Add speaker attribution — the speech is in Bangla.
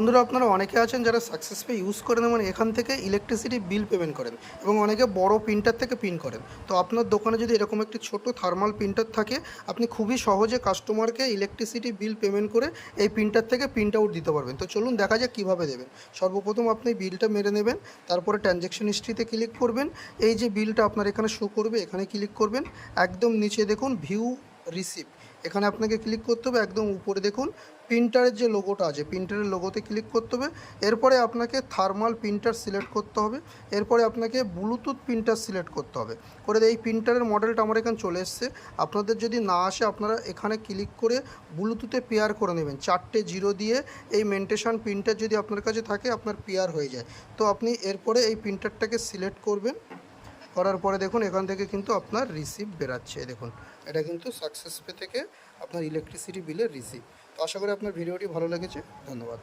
Speaker 1: বন্ধুরা, আপনারা অনেকে আছেন যারা সাকসেস পে ইউজ করেন এবং এখান থেকে ইলেকট্রিসিটি বিল পেমেন্ট করেন এবং অনেকে বড় প্রিন্টার থেকে প্রিন্ট করেন। তো আপনার দোকানে যদি এরকম একটি ছোট থার্মাল প্রিন্টার থাকে, আপনি খুবই সহজে কাস্টমারকে ইলেকট্রিসিটি বিল পেমেন্ট করে এই প্রিন্টার থেকে প্রিন্ট আউট দিতে পারবেন। তো চলুন দেখা যাক কীভাবে দেবেন। সর্বপ্রথম আপনি বিলটা মেরে নেবেন, তারপরে ট্রানজ্যাকশন হিস্ট্রিতে ক্লিক করবেন। এই যে বিলটা আপনার এখানে শো করবে, এখানে ক্লিক করবেন। একদম নিচে দেখুন ভিউ রিসিপ্ট, এখানে আপনাকে ক্লিক করতে হবে। একদম উপরে দেখুন প্রিন্টারের যে লোগোটা আছে, প্রিন্টারের লোগোতে ক্লিক করতে হবে। এরপরে আপনাকে থার্মাল প্রিন্টার সিলেক্ট করতে হবে। এরপরে আপনাকে ব্লুটুথ প্রিন্টার সিলেক্ট করতে হবে। করে এই প্রিন্টারের মডেলটা আমার এখানে চলে এসছে। আপনাদের যদি না আসে, আপনারা এখানে ক্লিক করে ব্লুটুথে পেয়ার করে নেবেন। 4টে জিরো দিয়ে এই মেন্টেশন প্রিন্টার যদি আপনার কাছে থাকে, আপনার পেয়ার হয়ে যায়। তো আপনি এরপরে এই প্রিন্টারটাকে সিলেক্ট করবেন। করার পরে দেখুন এখান থেকে কিন্তু আপনার রিসিপ্ট বেরাচ্ছে। দেখুন এটা কিন্তু সাকসেস পে থেকে আপনার ইলেকট্রিসিটি বিলের রিসিপ্ট। তো আশা করি আপনার ভিডিওটি ভালো লেগেছে। ধন্যবাদ।